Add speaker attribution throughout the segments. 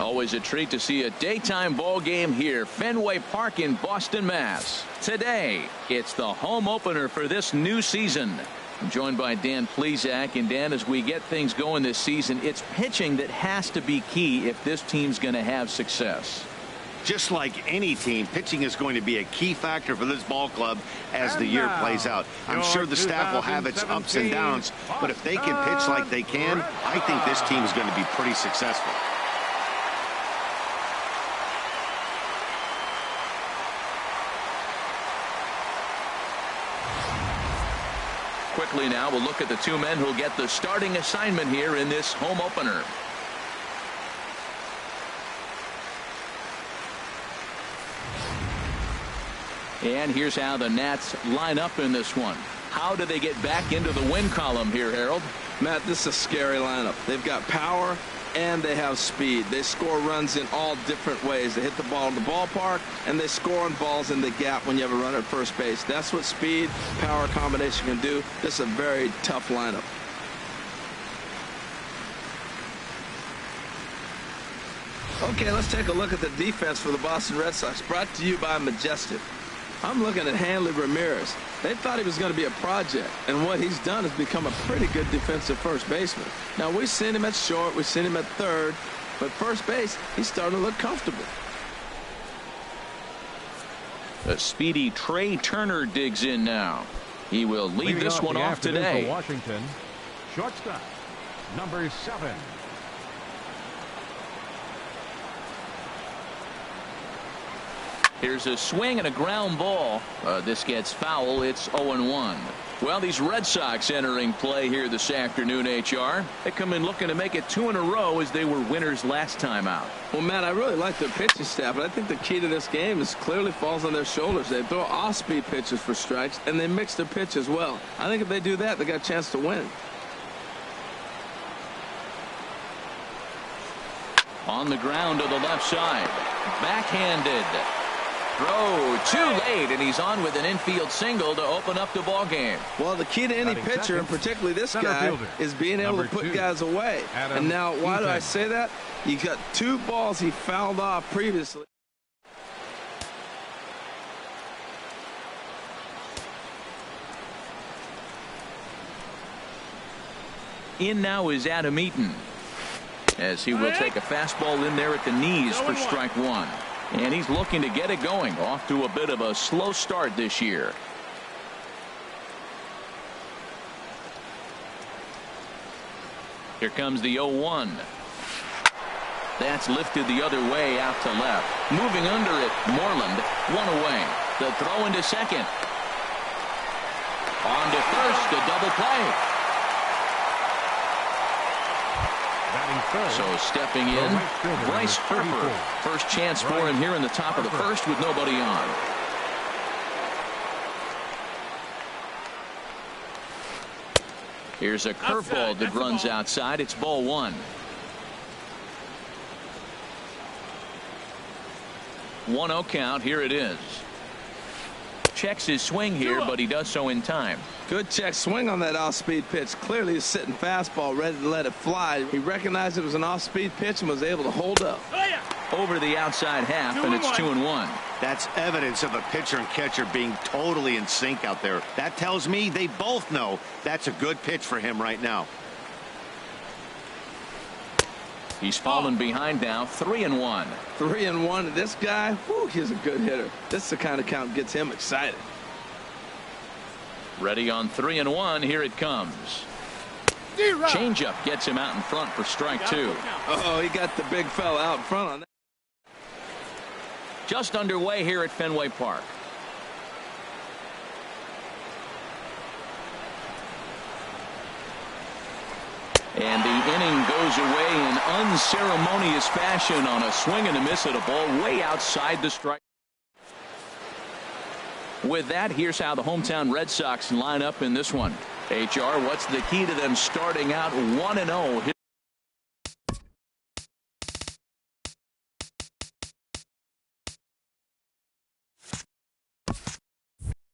Speaker 1: Always a treat to see a daytime ball game here, Fenway Park in Boston, Mass. Today, it's the home opener for this new season. I'm joined by Dan Plesac. And Dan, as we get things going this season, it's pitching that has to be key if this team's going to have success.
Speaker 2: Just like any team, pitching is going to be a key factor for this ball club as the year plays out. I'm sure the staff will have its ups and downs, but if they can pitch like they can, I think this team is going to be pretty successful.
Speaker 1: Quickly now, we'll look at the two men who'll get the starting assignment here in this home opener. And here's how the Nats line up in this one. How do they get back into the win column here, Harold?
Speaker 3: Matt, this is a scary lineup. They've got power and they have speed. They score runs in all different ways. They hit the ball in the ballpark and they score on balls in the gap when you have a runner at first base. That's what speed, power combination can do. This is a very tough lineup. Okay, let's take a look at the defense for the Boston Red Sox, brought to you by Majestic. I'm looking at Hanley Ramirez. They thought he was going to be a project, and what he's done is become a pretty good defensive first baseman. Now, we've seen him at short, we've seen him at third, but first base, he's starting to look comfortable.
Speaker 1: The speedy Trey Turner digs in now. He will lead this one off today.
Speaker 4: For Washington, shortstop, number 7.
Speaker 1: Here's a swing and a ground ball. This gets foul. It's 0-1. Well, these Red Sox entering play here this afternoon, HR. They come in looking to make it 2 in a row as they were winners last time out.
Speaker 3: Well, Matt, I really like their pitching staff, but I think the key to this game is clearly falls on their shoulders. They throw off-speed pitches for strikes, and they mix their pitch as well. I think if they do that, they got a chance to win.
Speaker 1: On the ground to the left side. Backhanded. Throw too late, and he's on with an infield single to open up the ball game.
Speaker 3: Well, the key to any pitcher, and particularly this guy, is being able to put guys away. And now, why do I say that? You got 2 balls he fouled off previously.
Speaker 1: In now is Adam Eaton, as he will take a fastball in there at the knees for strike 1. And he's looking to get it going. Off to a bit of a slow start this year. Here comes the 0-1. That's lifted the other way out to left. Moving under it, Moreland. 1 away. The throw into second. On to first, a double play. So stepping in, Bryce Harper. First chance for him here in the top of the first with nobody on. Here's a curveball that runs outside. It's ball 1. 1-0 count. Here it is. Checks his swing here, but he does so in time.
Speaker 3: Good check swing on that off-speed pitch. Clearly he's sitting fastball, ready to let it fly. He recognized it was an off-speed pitch and was able to hold up.
Speaker 1: Over the outside half, and it's 2-1.
Speaker 2: That's evidence of a pitcher and catcher being totally in sync out there. That tells me they both know that's a good pitch for him right now.
Speaker 1: He's fallen behind now, 3-1.
Speaker 3: 3-1. This guy, whew, he's a good hitter. This is the kind of count gets him excited.
Speaker 1: Ready on 3-1. Here it comes. Changeup gets him out in front for strike 2.
Speaker 3: Oh, he got the big fella out in front on that.
Speaker 1: Just underway here at Fenway Park. And the inning goes away in unceremonious fashion on a swing and a miss at a ball way outside the strike. With that, here's how the hometown Red Sox line up in this one. HR, what's the key to them starting out 1-0?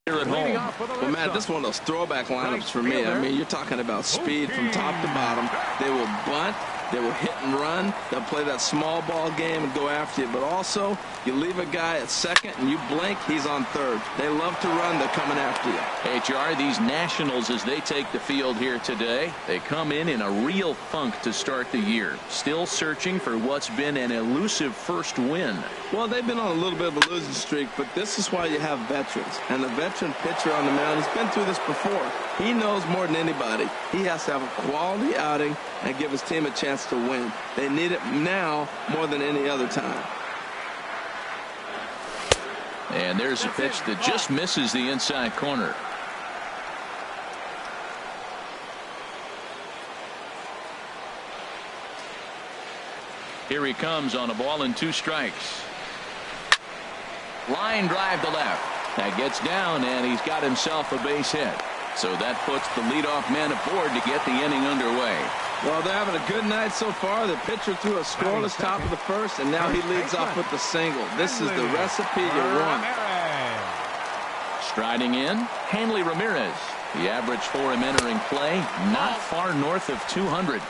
Speaker 1: Here at home.
Speaker 3: Well, Matt, this is one of those throwback lineups for me. I mean, you're talking about speed from top to bottom. They will bunt, They will hit and run. They'll play that small ball game and go after you. But also, you leave a guy at second and you blink, he's on third. They love to run. They're coming after you.
Speaker 1: HR, these Nationals, as they take the field here today, they come in a real funk to start the year. Still searching for what's been an elusive first win.
Speaker 3: Well, they've been on a little bit of a losing streak, but this is why you have veterans. And the veteran pitcher on the mound, he's been through this before. He knows more than anybody. He has to have a quality outing and give his team a chance to win. They need it now more than any other time.
Speaker 1: And there's a pitch that just misses the inside corner. Here he comes on a ball and 2 strikes. Line drive to left. That gets down, and he's got himself a base hit. So that puts the leadoff man aboard to get the inning underway.
Speaker 3: Well, they're having a good night so far. The pitcher threw a scoreless top of the first, and now he leads off with the single. This is the recipe you want.
Speaker 1: Striding in, Hanley Ramirez. The average for him entering play, not far north of 200.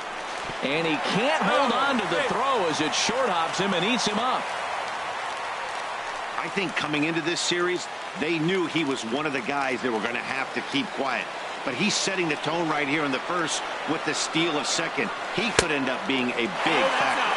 Speaker 1: And he can't hold on to the throw as it short hops him and eats him up.
Speaker 2: I think coming into this series, they knew he was one of the guys they were going to have to keep quiet. But he's setting the tone right here in the first with the steal of second. He could end up being a big factor.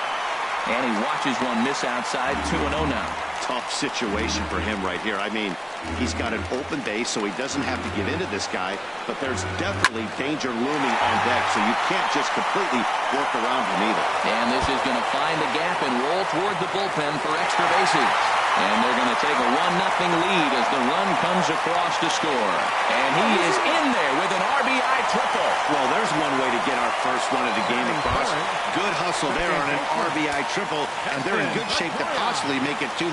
Speaker 1: And he watches one miss outside, 2-0 now.
Speaker 2: Tough situation for him right here. I mean, he's got an open base, so he doesn't have to get into this guy, but there's definitely danger looming on deck, so you can't just completely work around him either.
Speaker 1: And this is going to find the gap and roll toward the bullpen for extra bases. And they're going to take a 1-0 lead as the run comes across to score. And he is in there with an RBI triple.
Speaker 2: Well, there's one way to get our first run of the game across. Good hustle there on an RBI triple, and they're in good shape to possibly make it 2-0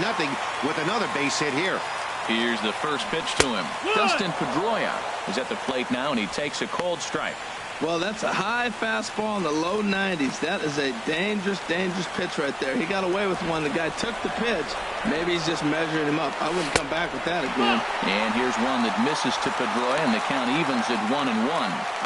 Speaker 2: with another base hit here.
Speaker 1: Here's the first pitch to him. Dustin Pedroia is at the plate now, and he takes a cold strike.
Speaker 3: Well, that's a high fastball in the low 90s. That is a dangerous, dangerous pitch right there. He got away with one. The guy took the pitch. Maybe he's just measuring him up. I wouldn't come back with that again.
Speaker 1: And here's one that misses to Pedroia, and the count evens at 1-1.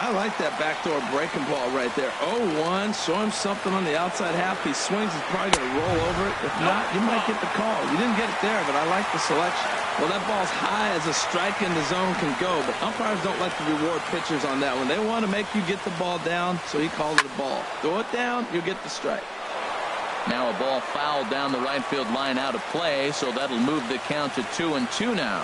Speaker 3: I like that backdoor breaking ball right there. 0-1. Show him something on the outside half. He swings. He's probably going to roll over it. If not, you might get the call. You didn't get it there, but I like the selection. Well, that ball's high as a strike in the zone can go, but umpires don't like to reward pitchers on that one. They want to make you get the ball down, so he called it a ball. Throw it down, you'll get the strike.
Speaker 1: Now a ball fouled down the right field line out of play, so that'll move the count to 2-2 now.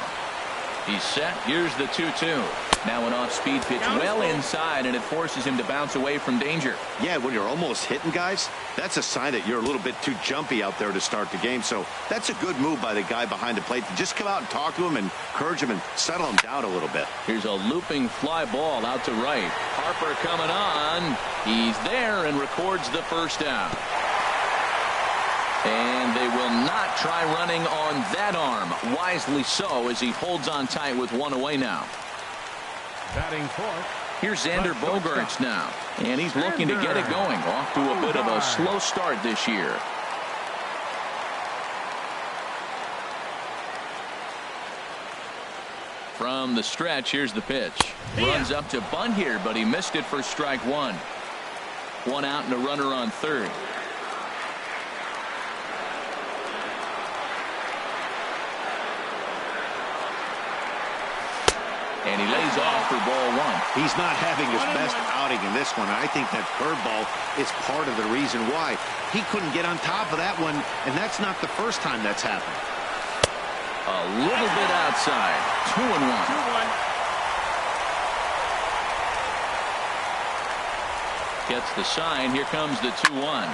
Speaker 1: He's set. Here's the 2-2. Now an off-speed pitch well inside, and it forces him to bounce away from danger.
Speaker 2: Yeah, when you're almost hitting guys, that's a sign that you're a little bit too jumpy out there to start the game. So that's a good move by the guy behind the plate to just come out and talk to him and encourage him and settle him down a little bit.
Speaker 1: Here's a looping fly ball out to right. Harper coming on. He's there and records the first down. And they will not try running on that arm. Wisely so, as he holds on tight with one away now.
Speaker 4: Batting fourth.
Speaker 1: Here's Xander Bogaerts now. And he's looking to get it going. Off to a bit of a slow start this year. From the stretch, here's the pitch. Runs up to bunt here, but he missed it for strike one. One out and a runner on third. And he lays off for ball one.
Speaker 2: He's not having his best outing in this one. And I think that curveball is part of the reason why. He couldn't get on top of that one, and that's not the first time that's happened.
Speaker 1: A little bit outside. 2-1. Gets the sign. Here comes the 2-1.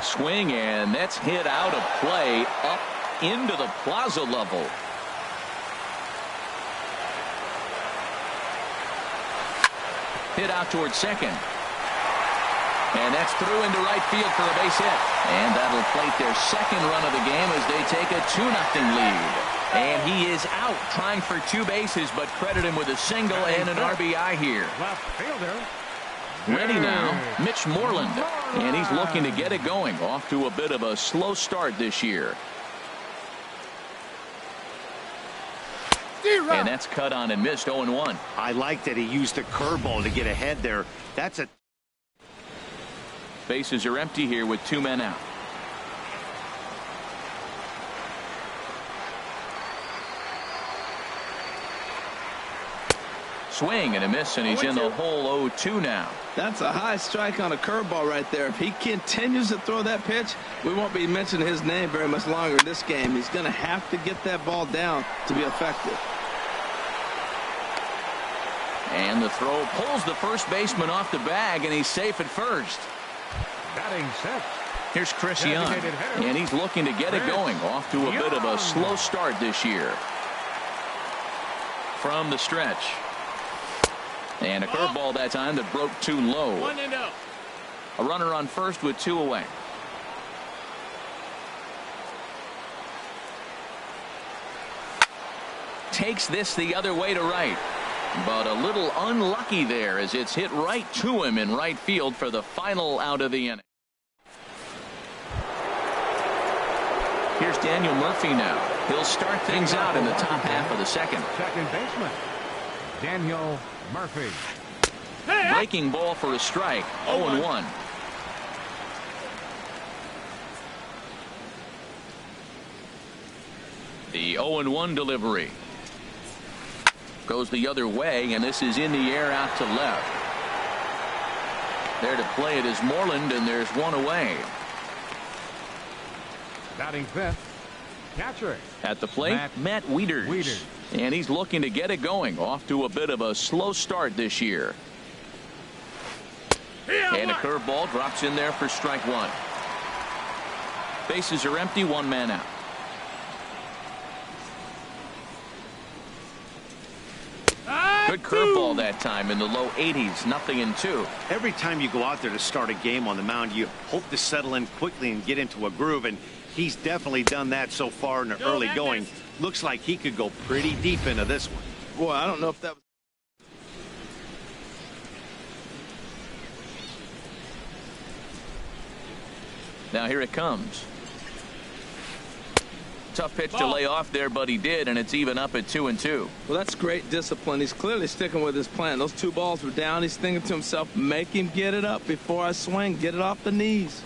Speaker 1: Swing, and that's hit out of play up into the plaza level. Hit out towards second. And that's through into right field for a base hit. And that'll plate their second run of the game as they take a 2-0 lead. And he is out trying for 2 bases, but credit him with a single and an RBI here.
Speaker 4: Left fielder.
Speaker 1: Ready now, Mitch Moreland. And he's looking to get it going. Off to a bit of a slow start this year. And that's cut on and missed. 0-1.
Speaker 2: I like that he used the curveball to get ahead there. That's a
Speaker 1: Bases are empty here with 2 men out. Swing and a miss, and he's in the hole 0-2 now.
Speaker 3: That's a high strike on a curveball right there. If he continues to throw that pitch, we won't be mentioning his name very much longer in this game. He's going to have to get that ball down to be effective.
Speaker 1: And the throw pulls the first baseman off the bag, and he's safe at first.
Speaker 4: Batting sixth.
Speaker 1: Here's Chris Young, and he's looking to get it going. Off to a bit of a slow start this year. From the stretch. And a curveball that time that broke too low.
Speaker 5: 1-0.
Speaker 1: A runner on first with 2 away. Takes this the other way to right. But a little unlucky there as it's hit right to him in right field for the final out of the inning. Here's Daniel Murphy now. He'll start things out in the top half of the second.
Speaker 4: Second baseman, Daniel Murphy.
Speaker 1: Breaking ball for a strike. 0-1. The 0-1 delivery. Goes the other way, and this is in the air out to left. There to play it is Moreland, and there's 1 away.
Speaker 4: Batting fifth, catcher.
Speaker 1: At the plate, Matt Wieters. And he's looking to get it going. Off to a bit of a slow start this year. And a curveball drops in there for strike 1. Bases are empty, 1 man out. Good curveball that time in the low 80s, 0-2.
Speaker 2: Every time you go out there to start a game on the mound, you hope to settle in quickly and get into a groove, and he's definitely done that so far in the early going. Looks like he could go pretty deep into this one.
Speaker 3: Boy, I don't know if that was...
Speaker 1: Now here it comes. Tough pitch to lay off there, but he did, and it's even up at 2-2.
Speaker 3: Well, that's great discipline. He's clearly sticking with his plan. Those 2 balls were down. He's thinking to himself, make him get it up before I swing. Get it off the knees.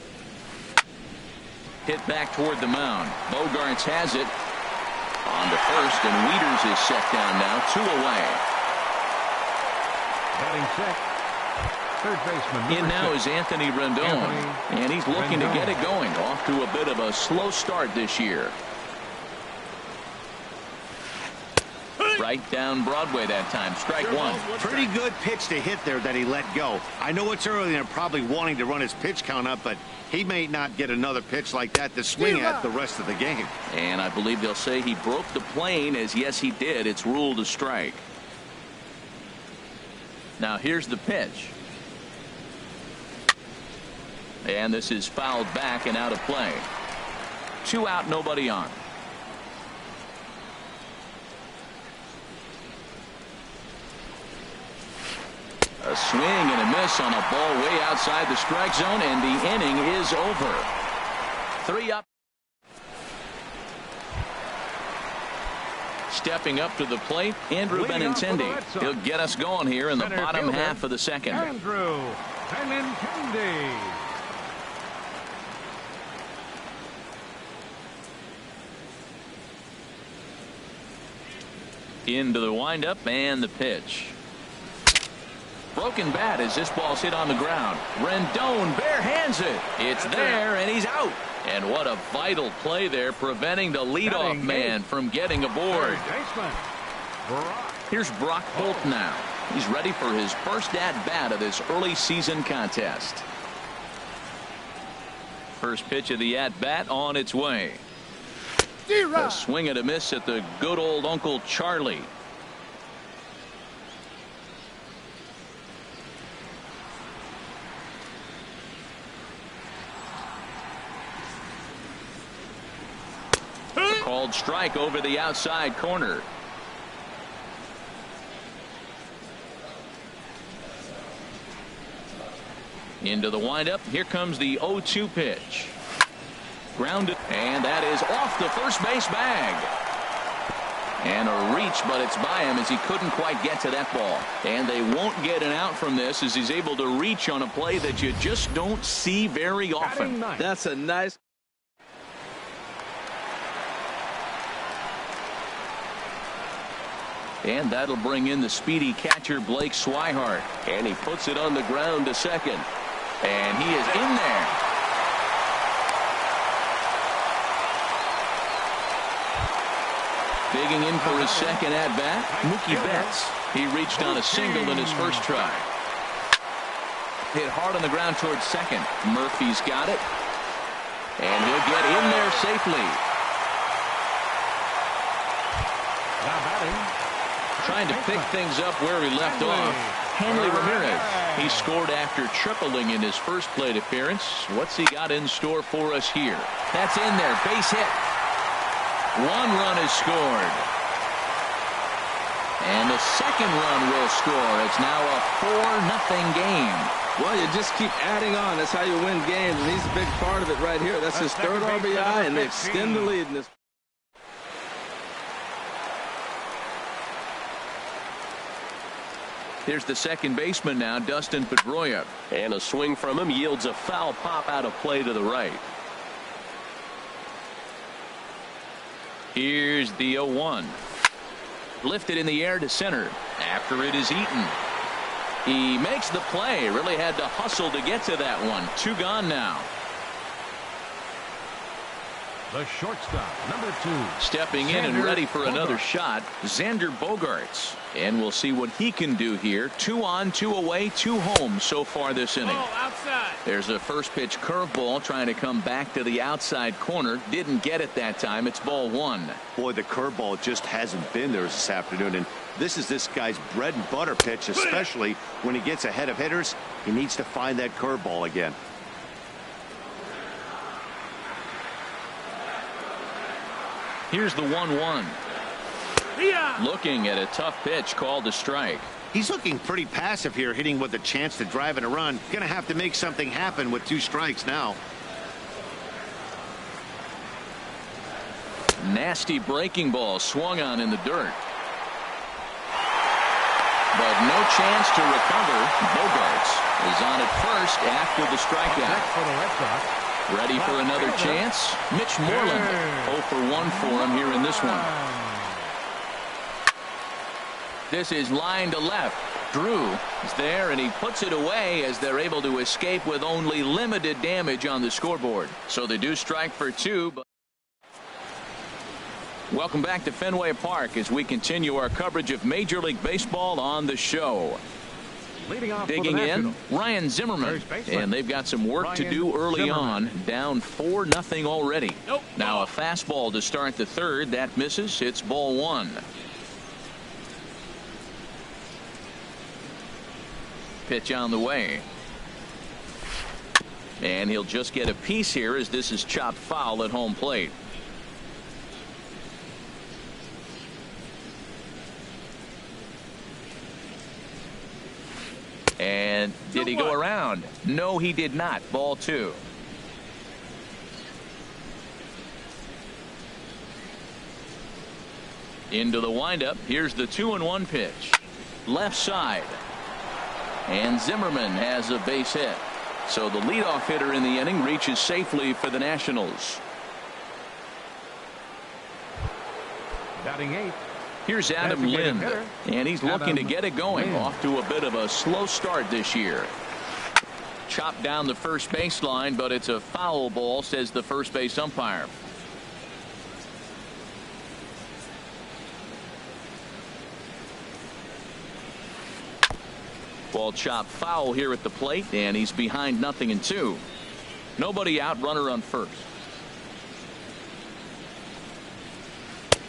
Speaker 1: Hit back toward the mound. Bogarts has it. On to first, and Wieters is set down now. 2 away.
Speaker 4: Batting sixth, third baseman.
Speaker 1: In now is Anthony Rendon, and he's looking to get it going. Off to a bit of a slow start this year. Right down Broadway that time. Strike 1.
Speaker 2: Pretty good pitch to hit there that he let go. I know it's early and they're probably wanting to run his pitch count up, but he may not get another pitch like that to swing at the rest of the game.
Speaker 1: And I believe they'll say he broke the plane, as yes he did. It's ruled a strike. Now here's the pitch. And this is fouled back and out of play. 2 out, nobody on. A swing and a miss on a ball way outside the strike zone, and the inning is over. 3 up. Stepping up to the plate, Andrew Benintendi. He'll get us going here in the bottom half of the second.
Speaker 4: Andrew Benintendi.
Speaker 1: Into the windup and the pitch. Broken bat as this ball's hit on the ground. Rendon bare hands it. It's there, and he's out. And what a vital play there, preventing the leadoff man from getting aboard. Here's Brock Holt now. He's ready for his first at-bat of this early season contest. First pitch of the at-bat on its way. A swing and a miss at the good old Uncle Charlie. Called strike over the outside corner. Into the windup. Here comes the 0-2 pitch. Grounded, and that is off the first base bag. And a reach, but it's by him as he couldn't quite get to that ball. And they won't get an out from this as he's able to reach on a play that you just don't see very often.
Speaker 3: That's a nice.
Speaker 1: And that'll bring in the speedy catcher Blake Swihart. And he puts it on the ground to second. And he is in there. Digging in for his second at-bat, Mookie Betts. He reached on a single in his first try. Hit hard on the ground towards second. Murphy's got it. And he'll get in there safely. Trying to pick things up where he left off. Hanley Ramirez. He scored after tripling in his first plate appearance. What's he got in store for us here? That's in there. Base hit. One run is scored. And the second run will score. It's now a 4-0 game.
Speaker 3: Well, you just keep adding on. That's how you win games, and he's a big part of it right here. That's his third RBI, and they extend the lead in this.
Speaker 1: Here's the second baseman now, Dustin Pedroia. And a swing from him yields a foul pop out of play to the right. Here's the 0-1. Lifted in the air to center after it is eaten. He makes the play. Really had to hustle to get to that one. 2 gone now.
Speaker 4: The shortstop, number 2.
Speaker 1: Stepping in and ready for another shot, Xander Bogaerts. And we'll see what he can do here. 2 on, 2 away, 2 home so far this inning. There's a first pitch curveball trying to come back to the outside corner. Didn't get it that time. It's ball 1.
Speaker 2: Boy, the curveball just hasn't been there this afternoon. And this is this guy's bread and butter pitch, especially when he gets ahead of hitters. He needs to find that curveball again.
Speaker 1: Here's the 1-1. Looking at a tough pitch called a strike.
Speaker 2: He's looking pretty passive here, hitting with a chance to drive in a run. Gonna have to make something happen with 2 strikes now.
Speaker 1: Nasty breaking ball swung on in the dirt. But no chance to recover. Bogaerts is on at first after the strikeout. Ready for another chance. Mitch Moreland 0 for 1 for him here in this one. This is line to left. Drew is there and he puts it away as they're able to escape with only limited damage on the scoreboard. So they do strike for 2. But welcome back to Fenway Park as we continue our coverage of Major League Baseball on the show. Digging in, Ryan Zimmerman, and they've got some work to do early on. Down 4-0 already. Now a fastball to start the third. That misses. It's ball 1. Pitch on the way. And he'll just get a piece here as this is chopped foul at home plate. And did he go around? No, he did not. Ball 2. Into the windup. Here's the 2-1 pitch. Left side. And Zimmerman has a base hit. So the leadoff hitter in the inning reaches safely for the Nationals.
Speaker 4: Batting 8.
Speaker 1: Here's Adam Lind, and he's looking to get it going. Off to a bit of a slow start this year. Chopped down the first baseline, but it's a foul ball, says the first base umpire. Ball chopped foul here at the plate, and he's behind 0-2. Nobody out, runner on first.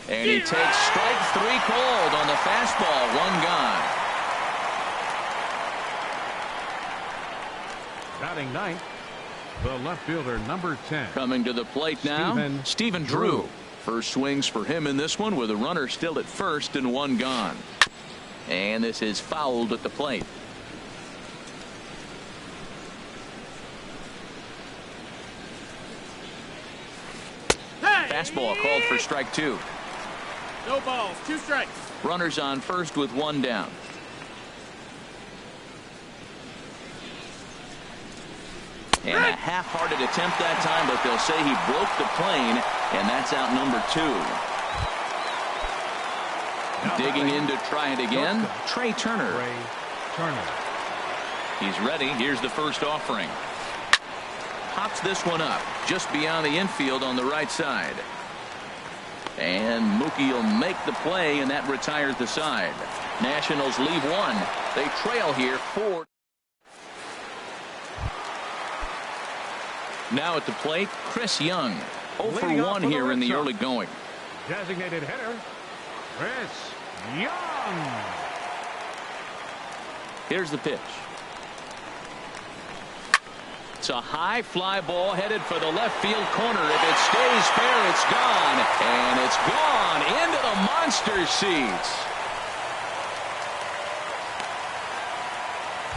Speaker 1: And he takes strike 3 cold on the fastball. 1 gone.
Speaker 4: Batting 9th, the left fielder, number 10.
Speaker 1: Coming to the plate now, Stephen Drew. First swings for him in this one with a runner still at first and 1 gone. And this is fouled at the plate. Fastball called for strike 2.
Speaker 5: No balls, 2 strikes.
Speaker 1: Runners on first with 1 down. And a half-hearted attempt that time, but they'll say he broke the plane, and that's out number 2. Digging in to try it again, Trey Turner. He's ready. Here's the first offering. Pops this one up just beyond the infield on the right side. And Mookie will make the play, and that retires the side. Nationals leave 1. They trail here 4. Now at the plate, Chris Young. 0 for 1 here in the early going.
Speaker 4: Designated hitter, Chris Young.
Speaker 1: Here's the pitch. It's a high fly ball headed for the left field corner. If it stays fair, it's gone. And it's gone into the monster seats.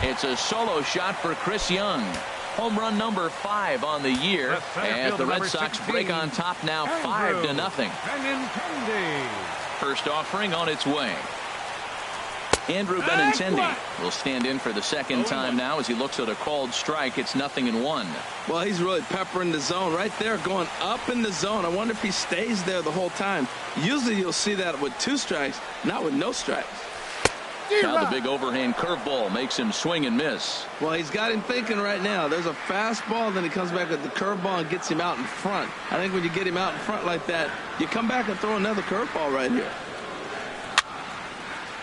Speaker 1: It's a solo shot for Chris Young. Home run number 5 on the year, as the Red Sox break on top now 5-0. First offering on its way. Andrew Benintendi will stand in for the second time now as he looks at a called strike. It's 0-1.
Speaker 3: Well, he's really peppering the zone right there, going up in the zone. I wonder if he stays there the whole time. Usually you'll see that with 2 strikes, not with no strikes.
Speaker 1: Now the big overhand curveball makes him swing and miss.
Speaker 3: Well, he's got him thinking right now. There's a fastball, then he comes back with the curveball and gets him out in front. I think when you get him out in front like that, you come back and throw another curveball right here.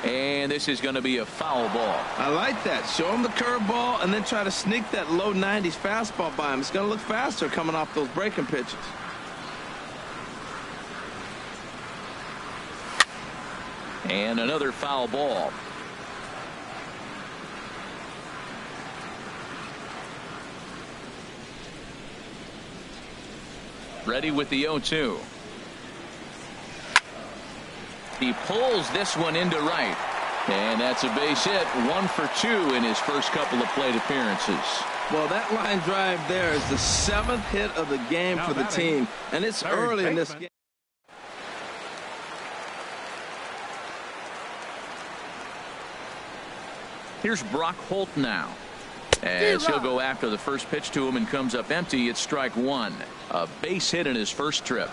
Speaker 1: And this is going to be a foul ball.
Speaker 3: I like that. Show him the curveball and then try to sneak that low 90s fastball by him. It's going to look faster coming off those breaking pitches.
Speaker 1: And another foul ball. Ready with the 0-2. He pulls this one into right. And that's a base hit. 1 for 2 in his first couple of plate appearances.
Speaker 3: Well, that line drive there is the 7th hit of the game for the team. And it's early in this game.
Speaker 1: Here's Brock Holt now. As he'll go after the first pitch to him and comes up empty. It's strike 1. A base hit in his first trip.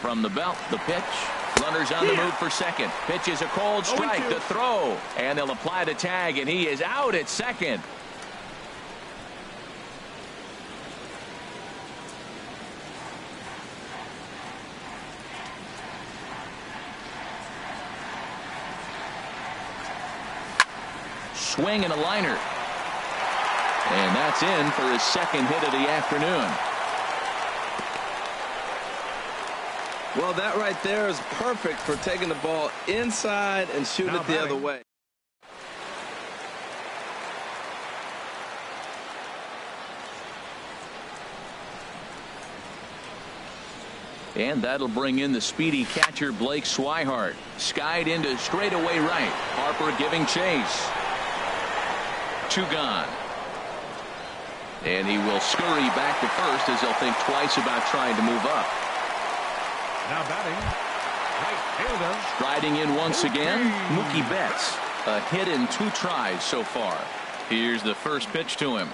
Speaker 1: From the belt, the pitch. Runners on the move for second. Pitch is a cold strike. The throw. And they'll apply the tag, and he is out at second. Swing and a liner. And that's in for his second hit of the afternoon.
Speaker 3: Well, that right there is perfect for taking the ball inside and shooting it the other way.
Speaker 1: And that'll bring in the speedy catcher Blake Swihart. Skied into straightaway right. Harper giving chase. 2 gone. And he will scurry back to first as he'll think twice about trying to move up.
Speaker 4: Now batting, right fielder.
Speaker 1: Striding in once again, Mookie Betts. A hit in 2 tries so far. Here's the first pitch to him.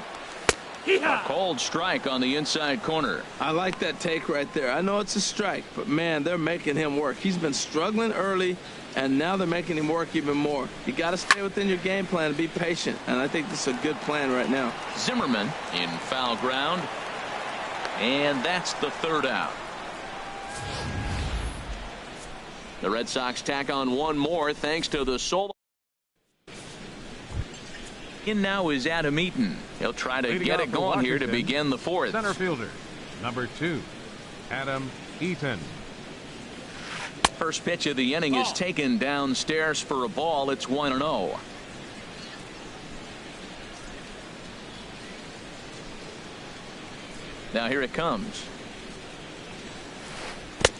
Speaker 1: A cold strike on the inside corner.
Speaker 3: I like that take right there. I know it's a strike, but man, they're making him work. He's been struggling early, and now they're making him work even more. You got to stay within your game plan and be patient, and I think this is a good plan right now.
Speaker 1: Zimmerman in foul ground, and that's the 3rd out. The Red Sox tack on 1 more thanks to the solo. In now is Adam Eaton. He'll try to get it going here to begin the 4th.
Speaker 4: Center fielder, number 2, Adam Eaton.
Speaker 1: First pitch of the inning is taken downstairs for a ball. It's 1-0. Now here it comes.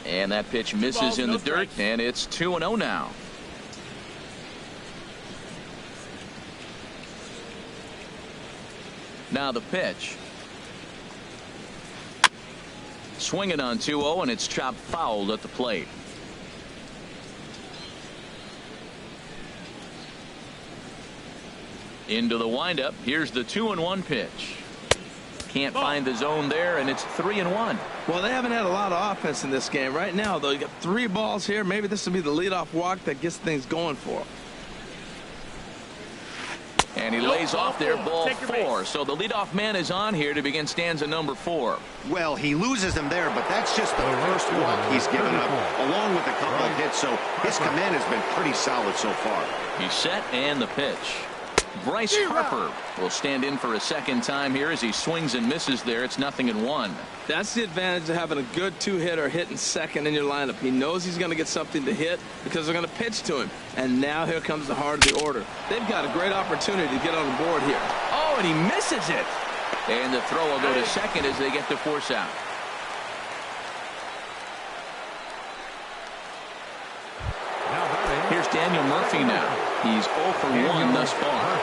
Speaker 1: And that pitch misses in the dirt, and it's 2-0 now. Now the pitch. Swinging on 2-0, and it's chopped fouled at the plate. Into the windup. Here's the 2-1 pitch. Can't find the zone there, and it's 3-1.
Speaker 3: Well, they haven't had a lot of offense in this game. Right now, though, you got 3 balls here. Maybe this will be the leadoff walk that gets things going for them.
Speaker 1: And he lays off there, ball 4. So the leadoff man is on here to begin stanza number 4.
Speaker 2: Well, he loses him there, but that's just the first walk he's given up, along with a couple of hits. So his command has been pretty solid so far.
Speaker 1: He's set, and the pitch. Bryce Harper will stand in for a second time here as he swings and misses there. It's 0-1.
Speaker 3: That's the advantage of having a good 2-hitter hitting second in your lineup. He knows he's going to get something to hit because they're going to pitch to him. And now here comes the heart of the order. They've got a great opportunity to get on the board here.
Speaker 1: Oh, and he misses it. And the throw will go to second as they get the force out. Here's Daniel Murphy now. He's 0 for 1 thus far.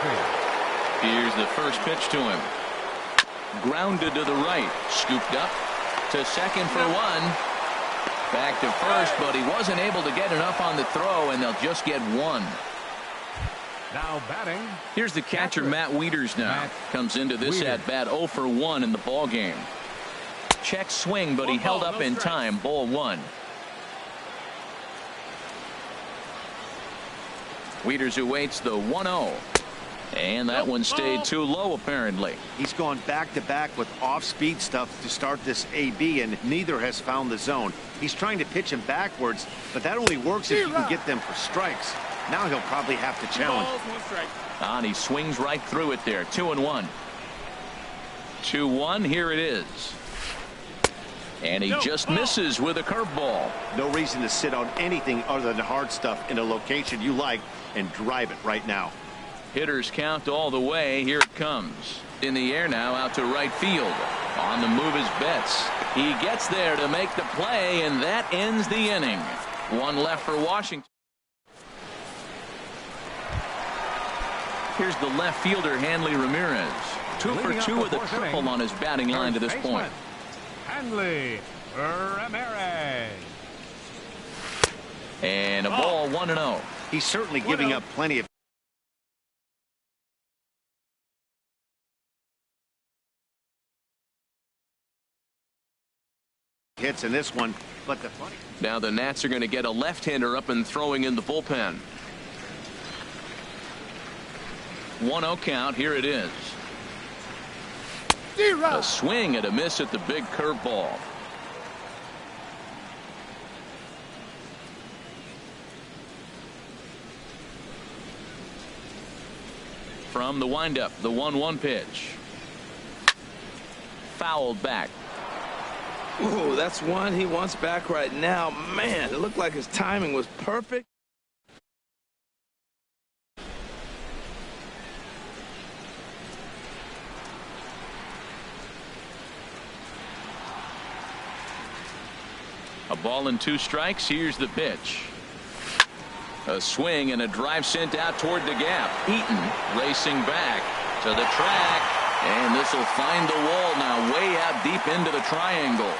Speaker 1: Here's the first pitch to him. Grounded to the right. Scooped up to second for 1. Back to first, but he wasn't able to get enough on the throw, and they'll just get 1.
Speaker 4: Now batting.
Speaker 1: Here's the catcher, Matt Wieters now. Comes into this at bat 0 for 1 in the ball game. Check swing, but he held up in time. Ball 1. Wieters awaits the 1-0. And that one stayed too low, apparently.
Speaker 2: He's gone back-to-back with off-speed stuff to start this AB, and neither has found the zone. He's trying to pitch him backwards, but that only works if you can get them for strikes. Now he'll probably have to challenge.
Speaker 1: And he swings right through it there. 2-1. 2-1. Here it is. And he just misses with a curveball.
Speaker 2: No reason to sit on anything other than hard stuff in a location you like and drive it right now.
Speaker 1: Hitters count all the way. Here it comes. In the air now, out to right field. On the move is Betts. He gets there to make the play, and that ends the inning. 1 left for Washington. Here's the left fielder, Hanley Ramirez. 2 for 2 with a triple on his batting line to this point.
Speaker 4: Hanley Ramirez.
Speaker 1: And a ball 1-0.
Speaker 2: He's certainly giving up plenty of hits in this one, but
Speaker 1: now the Nats are going to get a left-hander up and throwing in the bullpen. 1-0 count. Here it is. A swing and a miss at the big curveball. From the windup, the 1-1 pitch. Fouled back.
Speaker 3: Ooh, that's one he wants back right now. Man, it looked like his timing was perfect.
Speaker 1: A ball and 2 strikes. Here's the pitch. A swing and a drive sent out toward the gap. Eaton racing back to the track, and this will find the wall now, way out deep into the triangle.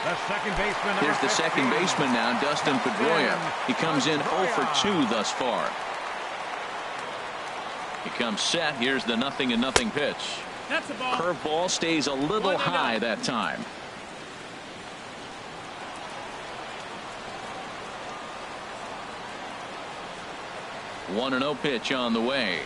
Speaker 4: The second baseman.
Speaker 1: Here's the second baseman now, Dustin Pedroia. He comes in 0 for 2 thus far. He comes set. Here's the 0-0 pitch.
Speaker 5: That's a ball.
Speaker 1: Curveball stays a little high that time. One 1-0 pitch on the way.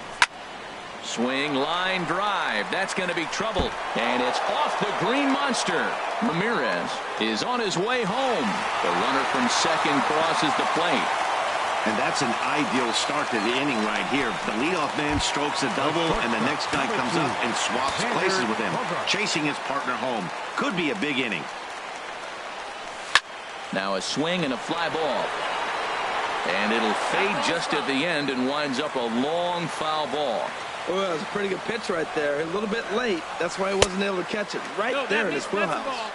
Speaker 1: Swing, line drive. That's going to be trouble. And it's off the green monster. Ramirez is on his way home. The runner from second crosses the plate.
Speaker 2: And that's an ideal start to the inning right here. The leadoff man strokes a double, and the next guy comes up and swaps places with him, chasing his partner home. Could be a big inning.
Speaker 1: Now a swing and a fly ball. And it'll fade just at the end and winds up a long foul ball.
Speaker 3: Oh, that was a pretty good pitch right there. A little bit late. That's why he wasn't able to catch it. Right there in his wheelhouse.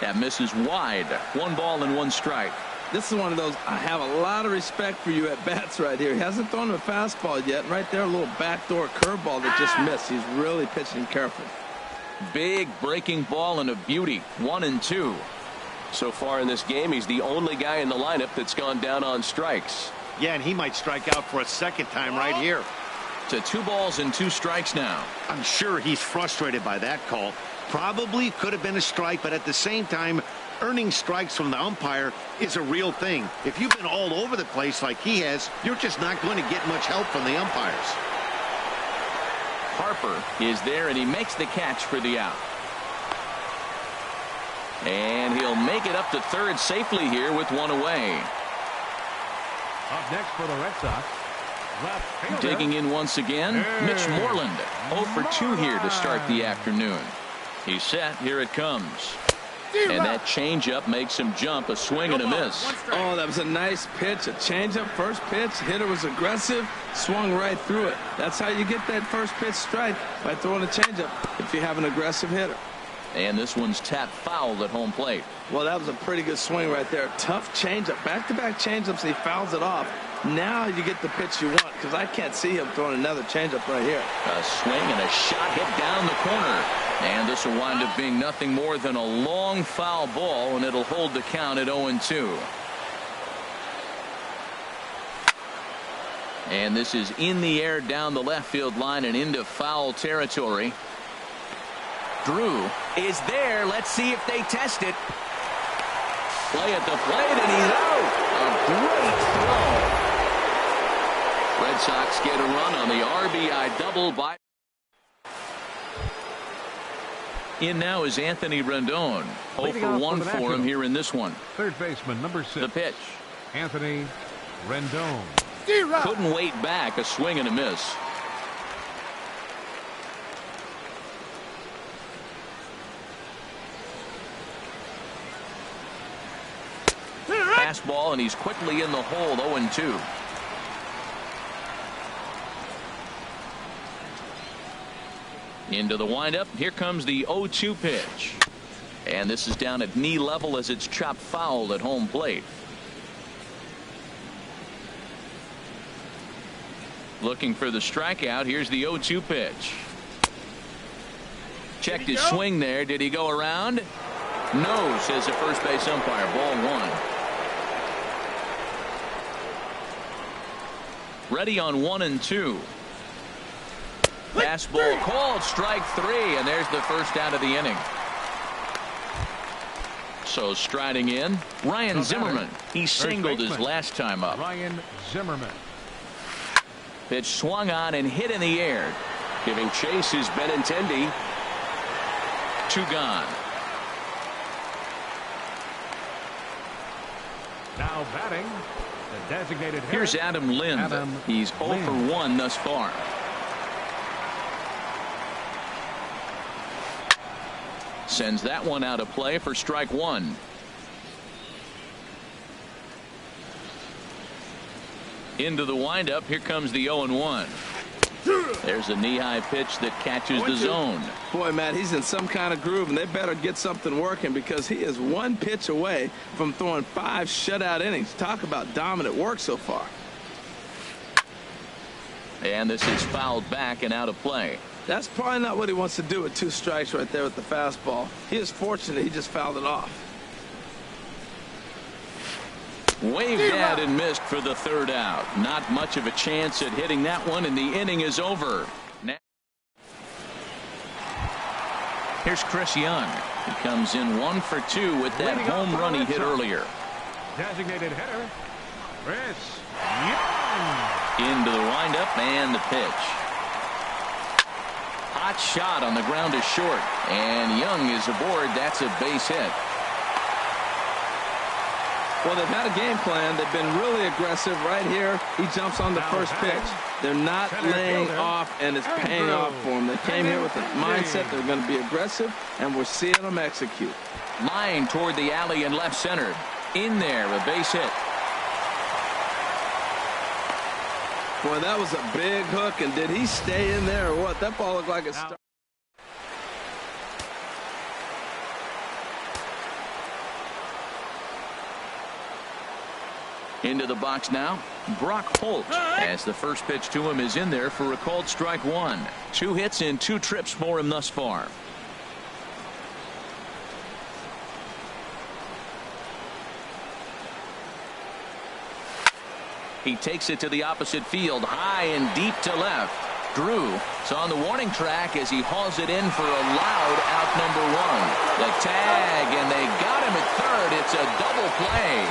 Speaker 1: That misses wide. 1 ball and 1 strike.
Speaker 3: This is one of those, I have a lot of respect for you at bats right here. He hasn't thrown him a fastball yet. Right there, a little backdoor curveball that just missed. He's really pitching carefully.
Speaker 1: Big breaking ball and a beauty. 1-2.
Speaker 5: So far in this game, he's the only guy in the lineup that's gone down on strikes.
Speaker 2: Yeah, and he might strike out for a second time right here.
Speaker 1: To 2 balls and 2 strikes now.
Speaker 2: I'm sure he's frustrated by that call. Probably could have been a strike, but at the same time, earning strikes from the umpire is a real thing. If you've been all over the place like he has, you're just not going to get much help from the umpires.
Speaker 1: Harper is there, and he makes the catch for the out. And he'll make it up to third safely here with 1 away.
Speaker 4: Up next for the Red Sox, left fielder.
Speaker 1: Digging in once again, Mitch Moreland. 0 for 2 here to start the afternoon. He's set. Here it comes. And that changeup makes him jump. A swing and a miss.
Speaker 3: Oh, that was a nice pitch. A changeup, first pitch. Hitter was aggressive, swung right through it. That's how you get that first pitch strike, by throwing a changeup if you have an aggressive hitter.
Speaker 1: And this one's tapped foul at home plate.
Speaker 3: Well, that was a pretty good swing right there. Tough changeup. Back-to-back changeups, he fouls it off. Now you get the pitch you want, because I can't see him throwing another changeup right here.
Speaker 1: A swing and a shot hit down the corner. And this will wind up being nothing more than a long foul ball, and it'll hold the count at 0-2. And this is in the air down the left field line and into foul territory. Drew is there. Let's see if they test it. Play at the plate, and he's out. A great throw. Red Sox get a run on the RBI double by. In now is Anthony Rendon. 0 for 1 for him here in this one.
Speaker 4: Third baseman, number 6.
Speaker 1: The pitch.
Speaker 4: Anthony Rendon.
Speaker 1: Couldn't wait back. A swing and a miss. Fastball, and he's quickly in the hole. 0-2. Into the windup. Here comes the 0-2 pitch. And this is down at knee level as it's chopped foul at home plate. Looking for the strikeout. Here's the 0-2 pitch. Checked his swing there. Did he go around? No, says the first base umpire. Ball 1. Ready on 1-2. Fastball called, strike 3, and there's the first out of the inning. So striding in, Ryan Zimmerman. He singled his last time up.
Speaker 4: Ryan Zimmerman.
Speaker 1: Pitch swung on and hit in the air. Giving chase is Benintendi. 2 gone.
Speaker 4: Now batting, the designated hitter.
Speaker 1: Here's Adam Lind. He's 0 for 1 thus far. Sends that one out of play for strike 1. Into the windup. Here comes the 0-1. There's a knee-high pitch that catches the zone.
Speaker 3: Boy, Matt, he's in some kind of groove, and they better get something working, because he is 1 pitch away from throwing 5 shutout innings. Talk about dominant work so far.
Speaker 1: And this is fouled back and out of play.
Speaker 3: That's probably not what he wants to do with 2 strikes right there with the fastball. He is fortunate he just fouled it off.
Speaker 1: Waved at and missed for the 3rd out. Not much of a chance at hitting that one, and the inning is over. Now, here's Chris Young. He comes in 1 for 2 with that home run he hit earlier.
Speaker 4: Designated hitter, Chris Young.
Speaker 1: Into the windup and the pitch. Hot shot on the ground is short, and Young is aboard. That's a base hit.
Speaker 3: Well, they've had a game plan. They've been really aggressive. Right here, he jumps on the first pitch. They're not laying off, and it's paying off for them. They came here with the mindset they're going to be aggressive, and we're seeing them execute.
Speaker 1: Line toward the alley in left center. In there, a base hit.
Speaker 3: Boy, that was a big hook, and did he stay in there or what? That ball looked like a star.
Speaker 1: Into the box now, Brock Holt, as the first pitch to him is in there for a called strike 1. 2 hits and 2 trips for him thus far. He takes it to the opposite field, high and deep to left. Drew is on the warning track as he hauls it in for a loud out number 1. The tag, and they got him at third. It's a double play.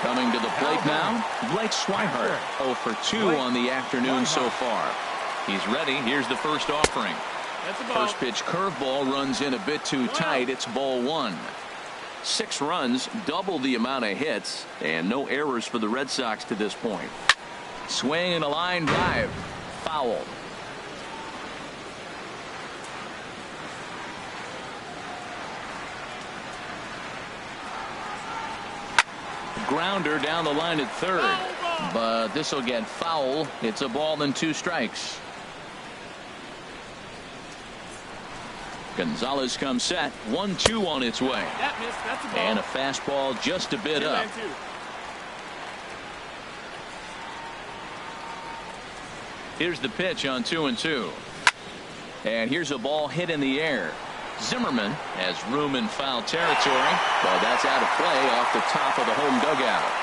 Speaker 1: Coming to the plate now, Blake Swihart, 0 for 2 on the afternoon so far. He's ready. Here's the first offering. First pitch curveball runs in a bit too tight. It's ball 1. 6 runs, double the amount of hits, and no errors for the Red Sox to this point. Swing and a line drive. Foul. Grounder down the line at third, but this will get foul. It's a ball and 2 strikes. Gonzalez comes set. 1-2 on its way. And a fastball just a bit up. Here's the pitch on 2-2. And here's a ball hit in the air. Zimmerman has room in foul territory, but that's out of play off the top of the home dugout.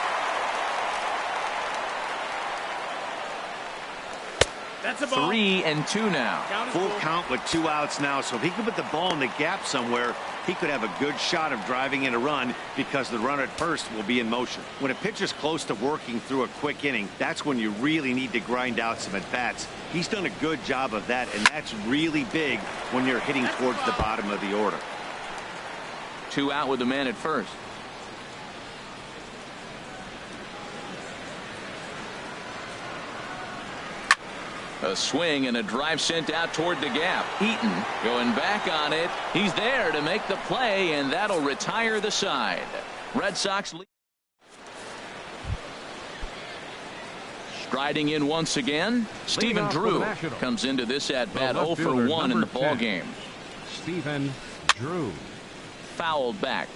Speaker 4: That's a ball.
Speaker 1: 3-2 now.
Speaker 2: Full count with 2 outs now, so if he could put the ball in the gap somewhere, he could have a good shot of driving in a run because the runner at first will be in motion. When a pitcher's close to working through a quick inning, that's when you really need to grind out some at-bats. He's done a good job of that, and that's really big when you're hitting towards the bottom of the order.
Speaker 1: 2 out with the man at first. A swing and a drive sent out toward the gap. Eaton going back on it. He's there to make the play, and that'll retire the side. Red Sox lead. Striding in once again, Stephen Drew comes into this at bat 0 for 1 in the ball game.
Speaker 4: Stephen Drew.
Speaker 1: Fouled back.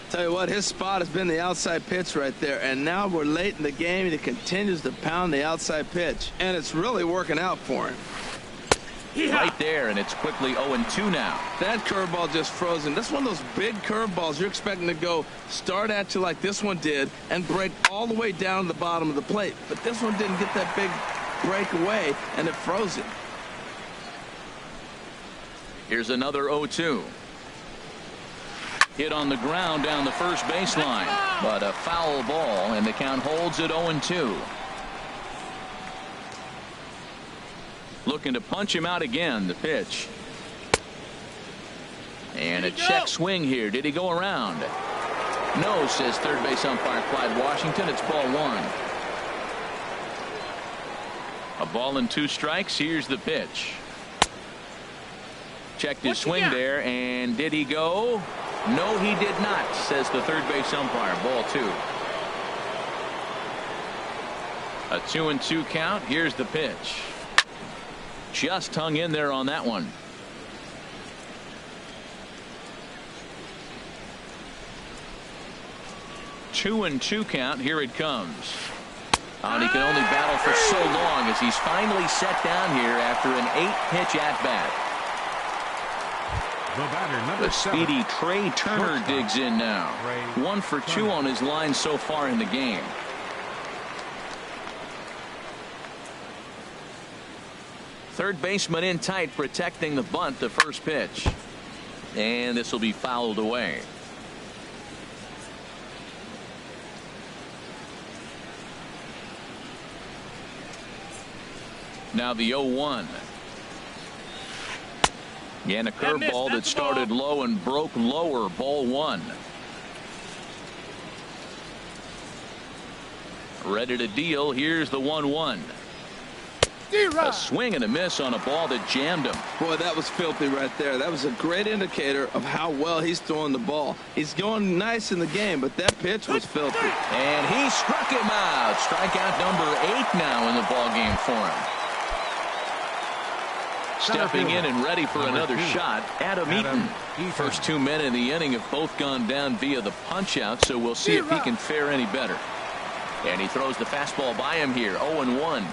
Speaker 3: Tell you what, his spot has been the outside pitch right there, and now we're late in the game and he continues to pound the outside pitch, and it's really working out for him.
Speaker 1: Right there, and it's quickly 0-2 now.
Speaker 3: That curveball just frozen. That's one of those big curveballs you're expecting to go start at you like this one did and break all the way down to the bottom of the plate, but this one didn't get that big break away, and it froze it.
Speaker 1: Here's another 0-2. Hit on the ground down the first baseline, but a foul ball, and the count holds at 0-2. Looking to punch him out again. The pitch. And a check swing here. Did he go around? No, says third base umpire Clyde Washington. It's ball 1. A ball and 2 strikes. Here's the pitch. Checked his swing there, and did he go? No, he did not, says the third base umpire. Ball 2. A 2-2 count. Here's the pitch. Just hung in there on that one. Two and 2 count. Here it comes. And he can only battle for so long as he's finally set down here after an 8-pitch at-bat. The speedy Trey Turner digs in now. 1 for 2 on his line so far in the game. Third baseman in tight, protecting the bunt. The first pitch, and this will be fouled away. Now the 0-1. And a curveball that started low and broke lower. Ball 1. Ready to deal. Here's the 1-1. A swing and a miss on a ball that jammed him.
Speaker 3: Boy, that was filthy right there. That was a great indicator of how well he's throwing the ball. He's going nice in the game, but that pitch was filthy.
Speaker 1: And he struck him out. Strikeout number 8 now in the ball game for him. Stepping in and ready for another shot, Adam Eaton. First 2 men in the inning have both gone down via the punch out, so we'll see if he can fare any better. And he throws the fastball by him here. 0-1.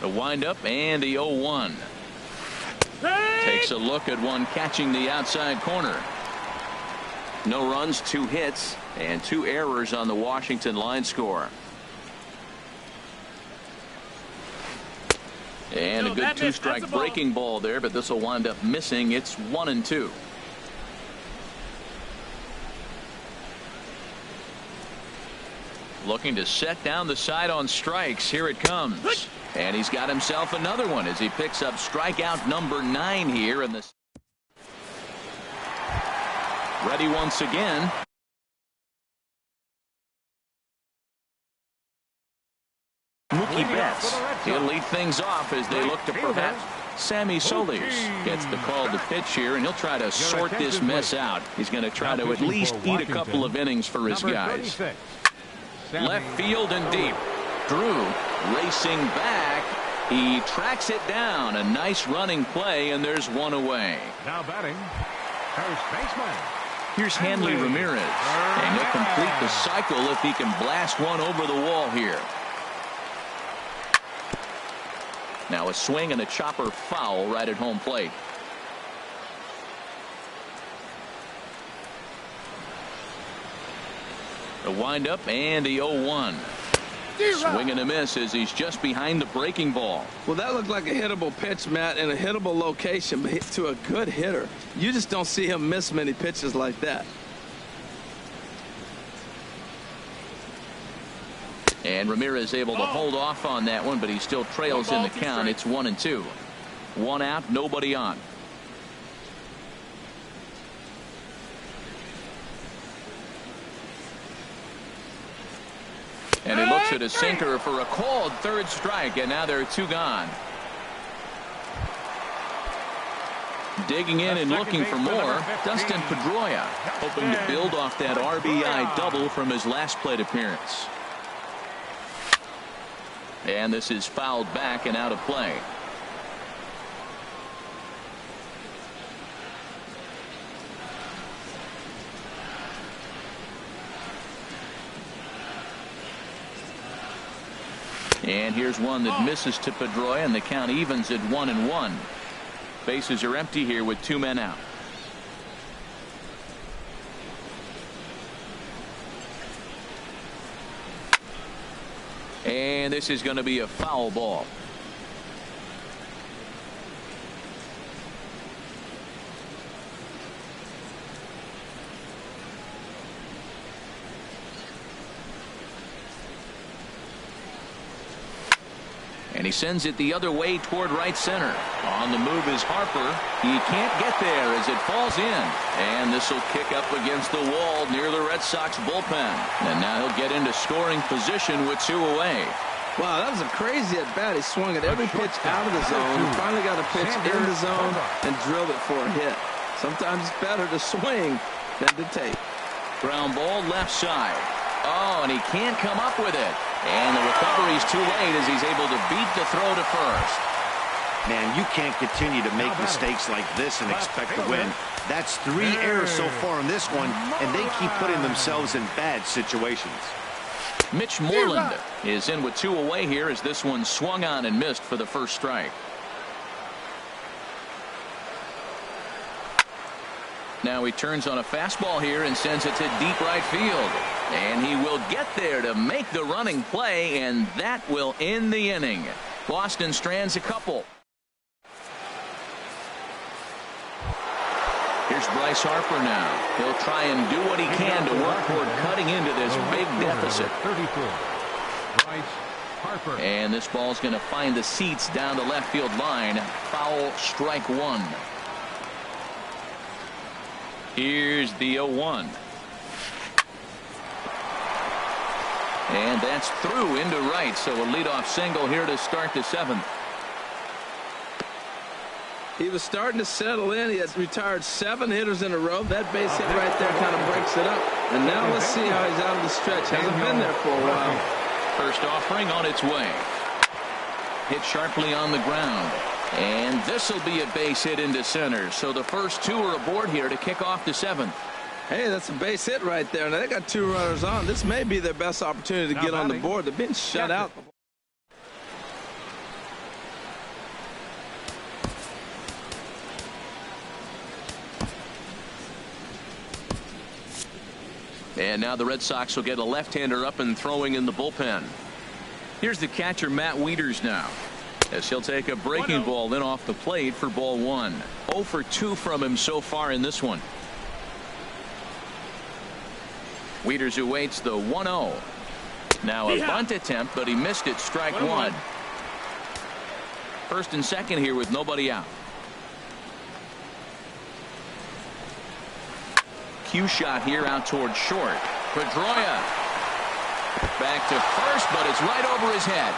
Speaker 1: The windup and the 0-1. Takes a look at one catching the outside corner.
Speaker 5: No runs, 2 hits, and 2 errors on the Washington line score.
Speaker 1: And a good 2-strike breaking ball there, but this will wind up missing. It's 1-2. Looking to set down the side on strikes. Here it comes. And he's got himself another one as he picks up strikeout number 9 here in this. Ready once again. Mookie Betts. He'll lead things off as they look to perhaps Sammy Solis gets the call to pitch here, and he'll try to sort this mess out. He's going to try to at least eat a couple of innings for his guys. Left field and deep. Drew racing back. He tracks it down. A nice running play, and there's one away.
Speaker 4: Now batting, first baseman.
Speaker 1: Here's Hanley Ramirez, and he'll complete the cycle if he can blast one over the wall here. Now a swing and a chopper foul right at home plate. The windup and the 0-1. Swing and a miss as he's just behind the breaking ball.
Speaker 3: Well, that looked like a hittable pitch, Matt, in a hittable location, but to a good hitter. You just don't see him miss many pitches like that.
Speaker 1: And Ramirez able to hold off on that one, but he still trails in the count. It's 1-2. 1 out, nobody on. And he looks at a sinker for a called 3rd strike, and now there are 2 gone. Digging in and looking for more, Dustin Pedroia, hoping to build off that RBI double from his last plate appearance. And this is fouled back and out of play. And here's one that misses to Pedroia, and the count evens at 1-1. Bases are empty here with 2 men out. And this is going to be a foul ball. And he sends it the other way toward right center. On the move is Harper. He can't get there as it falls in. And this will kick up against the wall near the Red Sox bullpen. And now he'll get into scoring position with 2 away.
Speaker 3: Wow, that was a crazy at bat. He swung at every pitch out of the zone. He finally got a pitch in the zone and drilled it for a hit. Sometimes it's better to swing than to take.
Speaker 1: Ground ball left side. Oh, and he can't come up with it. And the recovery's too late as he's able to beat the throw to first.
Speaker 2: Man, you can't continue to make mistakes like this and expect to win. That's 3 errors so far in this one, and they keep putting themselves in bad situations.
Speaker 1: Mitch Moreland is in with 2 away here as this one swung on and missed for the 1st strike. Now he turns on a fastball here and sends it to deep right field. And he will get there to make the running play, and that will end the inning. Boston strands a couple. Here's Bryce Harper now. He'll try and do what he can to work toward cutting into this big deficit.
Speaker 4: 34. Bryce Harper.
Speaker 1: And this ball's going to find the seats down the left field line. Foul, strike 1. Here's the 0-1. And that's through into right, so a leadoff single here to start the 7th.
Speaker 3: He was starting to settle in. He has retired 7 hitters in a row. That base hit right there kind of breaks it up. And now let's see how he's out of the stretch. Hasn't been there for a while.
Speaker 1: First offering on its way. Hit sharply on the ground. And this will be a base hit into center. So the first 2 are aboard here to kick off the 7th.
Speaker 3: Hey, that's a base hit right there. Now they got 2 runners on. This may be their best opportunity to get on the board. They're being shut out.
Speaker 1: And now the Red Sox will get a left-hander up and throwing in the bullpen. Here's the catcher, Matt Wieters, now, as he'll take a breaking ball in off the plate for ball one. 0 for 2 from him so far in this one. Wieters awaits the 1-0. Now a bunt attempt, but he missed it. Strike one. First and second here with nobody out. Cue shot here out towards short. Pedroia back to first, but it's right over his head.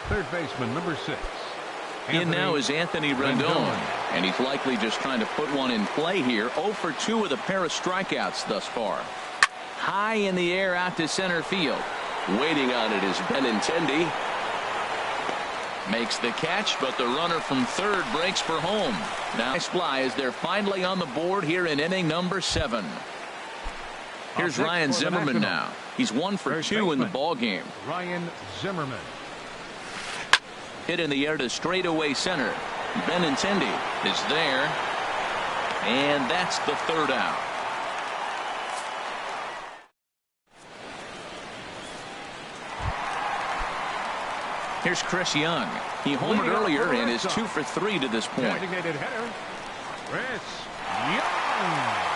Speaker 4: Third baseman, number 6.
Speaker 1: In now is Anthony Rendon, and he's likely just trying to put one in play here. 0 for 2 with a pair of strikeouts thus far. High in the air out to center field. Waiting on it is Benintendi. Makes the catch, but the runner from third breaks for home. Now fly as they're finally on the board here in inning number 7. Here's Ryan Zimmerman now. He's 1 for 2 in the ball game.
Speaker 4: Ryan Zimmerman.
Speaker 1: Hit in the air to straightaway center. Benintendi is there, and that's the third out. Here's Chris Young. He homered earlier and is 2 for 3 to this point.
Speaker 4: Designated hitter, Chris Young.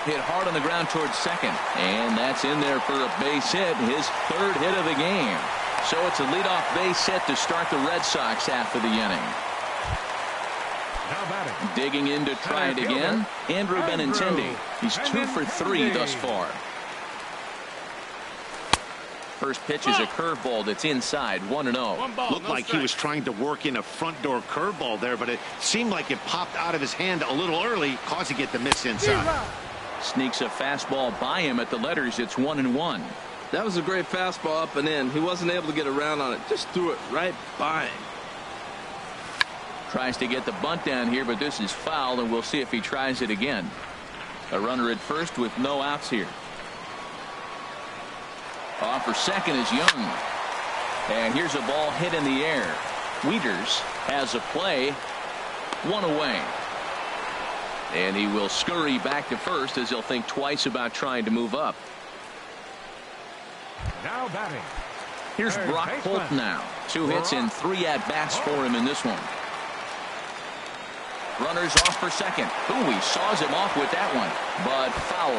Speaker 1: Hit hard on the ground towards second, and that's in there for a base hit, his third hit of the game. So it's a leadoff base hit to start the Red Sox half of the inning.
Speaker 4: Now batting.
Speaker 1: Digging in to try it again, Andrew Benintendi. He's 2 for 3 thus far. First pitch is a curveball that's inside, 1-0.
Speaker 2: Looked like he was trying to work in a front door curveball there, but it seemed like it popped out of his hand a little early, causing it to miss inside.
Speaker 1: Sneaks a fastball by him at the letters. It's 1-1.
Speaker 3: That was a great fastball up and in. He wasn't able to get around on it. Just threw it right by him.
Speaker 1: Tries to get the bunt down here, but this is foul, and we'll see if he tries it again. A runner at first with no outs here. Off for second is Young. And here's a ball hit in the air. Wieters has a play. 1 away. And he will scurry back to first as he'll think twice about trying to move up.
Speaker 4: Now batting.
Speaker 1: Here's
Speaker 4: Third
Speaker 1: Brock
Speaker 4: baseman.
Speaker 1: Holt now. 2 hits and 3 at-bats for him in this one. Runners off for second. Ooh, he saws him off with that one, but foul.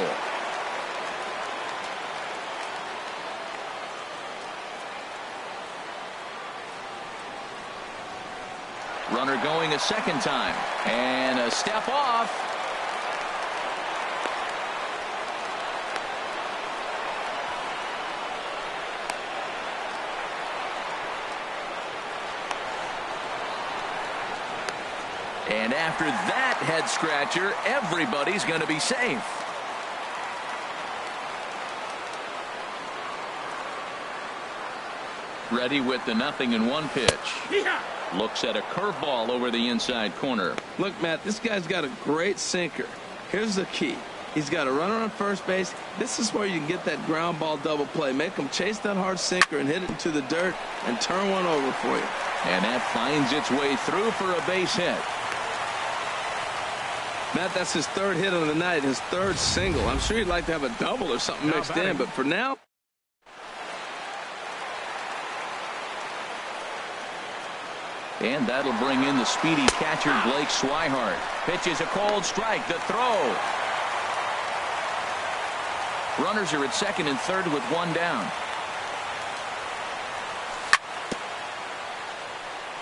Speaker 1: Runner going a second time, and a step off. And after that head scratcher, everybody's going to be safe. Ready with the 0-1 pitch. Looks at a curveball over the inside corner.
Speaker 3: Look, Matt, this guy's got a great sinker. Here's the key. He's got a runner on first base. This is where you can get that ground ball double play. Make him chase that hard sinker and hit it into the dirt and turn one over for you.
Speaker 1: And that finds its way through for a base hit.
Speaker 3: Matt, that's his third hit of the night, his third single. I'm sure he'd like to have a double or something mixed in, but for now.
Speaker 1: And that'll bring in the speedy catcher, Blake Swihart. Pitches a cold strike. The throw. Runners are at second and third with 1 down.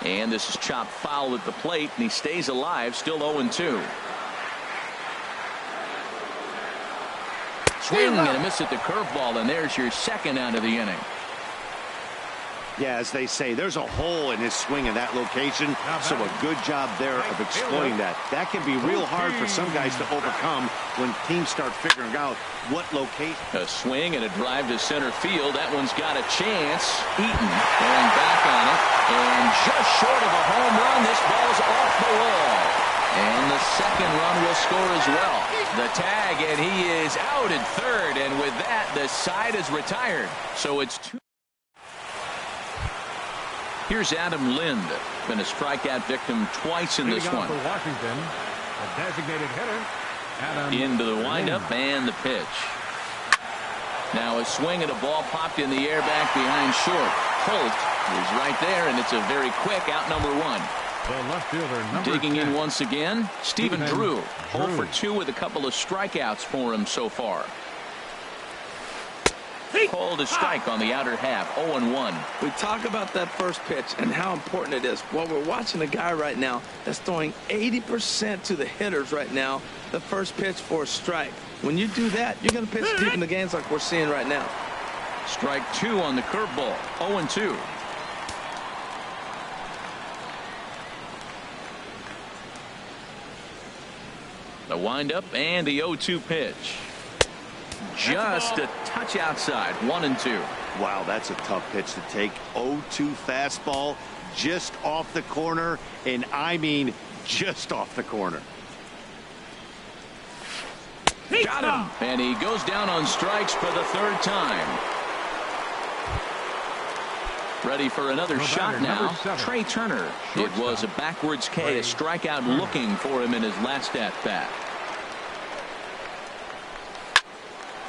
Speaker 1: And this is chopped foul at the plate, and he stays alive, still 0-2. Swing and a miss at the curveball, and there's your second out of the inning.
Speaker 2: Yeah, as they say, there's a hole in his swing in that location, so a good job there of exploiting that. That can be real hard for some guys to overcome when teams start figuring out what location.
Speaker 1: A swing and a drive to center field. That one's got a chance. Eaton going back on it, and just short of a home run, this ball's off the wall. And the second run will score as well. The tag, and he is out at third, and with that, the side is retired. So it's 2. Here's Adam Lind. Been a strikeout victim twice in this one.
Speaker 4: For Washington, a designated hitter, Adam
Speaker 1: into the windup
Speaker 4: Lind.
Speaker 1: and the pitch. Now a swing and a ball popped in the air back behind short. Holt is right there, and it's a very quick out number one.
Speaker 4: The left fielder, number
Speaker 1: Digging
Speaker 4: 10.
Speaker 1: in once again, Stephen Drew. 0 for 2 with a couple of strikeouts for him so far. Called a strike on the outer half, 0-1.
Speaker 3: We talk about that first pitch and how important it is. Well, we're watching a guy right now that's throwing 80% to the hitters right now, the first pitch for a strike. When you do that, you're going to pitch deep in the games like we're seeing right now.
Speaker 1: Strike 2 on the curveball, 0-2. The windup and the 0-2 pitch. Just a touch outside, 1-2.
Speaker 2: Wow, that's a tough pitch to take. 0-2 fastball just off the corner, and I mean just off the corner.
Speaker 1: Got him. And he goes down on strikes for the third time. Ready for another shot now. Trey Turner. It was a backwards K, a strikeout looking for him in his last at-bat.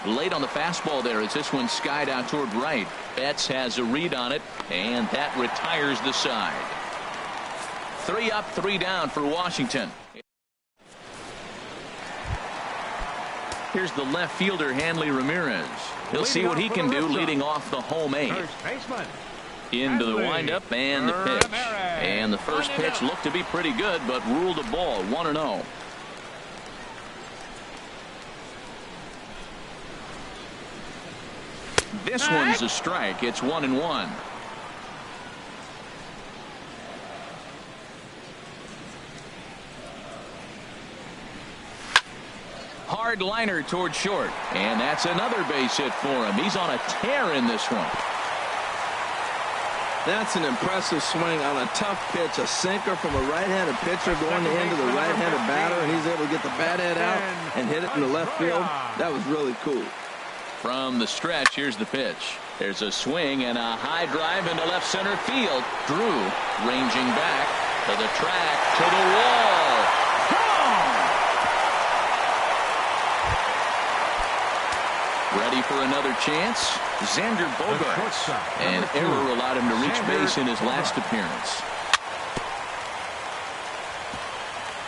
Speaker 1: Late on the fastball there as this one skied out toward right. Betts has a read on it, and that retires the side. 3 up, 3 down for Washington. Here's the left fielder, Hanley Ramirez. He'll see what he can do leading off the home 8th. Into the windup and the pitch. And the first pitch looked to be pretty good, but ruled a ball, 1-0. This one's a strike. It's 1-1. Hard liner toward short, and that's another base hit for him. He's on a tear in this one.
Speaker 3: That's an impressive swing on a tough pitch, a sinker from a right-handed pitcher going into the right-handed batter, and he's able to get the bat head out and hit it in the left field. That was really cool.
Speaker 1: From the stretch, here's the pitch. There's a swing and a high drive into left center field. Drew ranging back to the track, to the wall. Ready for another chance. Xander Bogaerts. An error allowed him to reach base in his last appearance.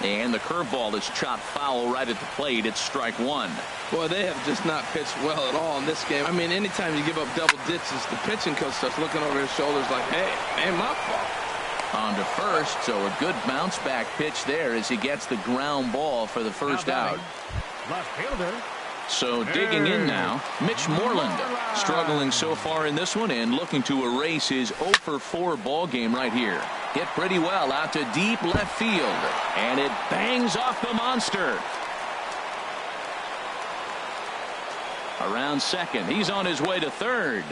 Speaker 1: And the curveball is chopped foul right at the plate. It's strike 1.
Speaker 3: Boy, they have just not pitched well at all in this game. I mean, anytime you give up double ditches, the pitching coach starts looking over his shoulders like, hey, ain't my fault.
Speaker 1: On to first, so a good bounce back pitch there as he gets the ground ball for the first out.
Speaker 4: Left fielder.
Speaker 1: So digging in now, Mitch Moreland, struggling so far in this one and looking to erase his 0 for 4 ball game right here. Hit pretty well out to deep left field, and it bangs off the monster. Around second, he's on his way to third,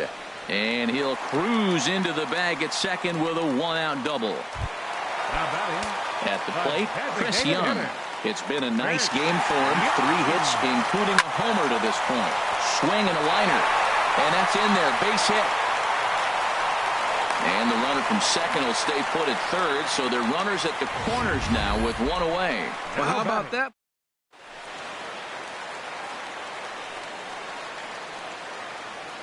Speaker 1: and he'll cruise into the bag at second with a 1-out double. At the plate, Chris Young. It's been a nice game for him. 3 hits, including a homer to this point. Swing and a liner. And that's in there. Base hit. And the runner from second will stay put at third. So they're runners at the corners now with 1 away.
Speaker 3: Well, how about that?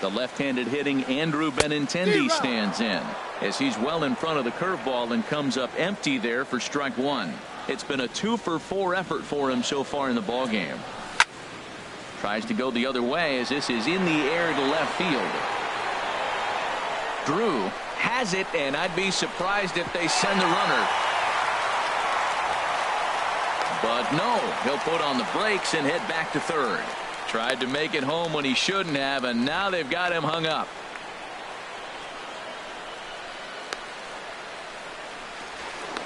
Speaker 1: The left-handed hitting Andrew Benintendi stands in as he's well in front of the curveball and comes up empty there for strike 1. It's been a 2 for 4 effort for him so far in the ball game. Tries to go the other way as this is in the air to left field. Drew has it, and I'd be surprised if they send the runner. But no, he'll put on the brakes and head back to third. Tried to make it home when he shouldn't have, and now they've got him hung up.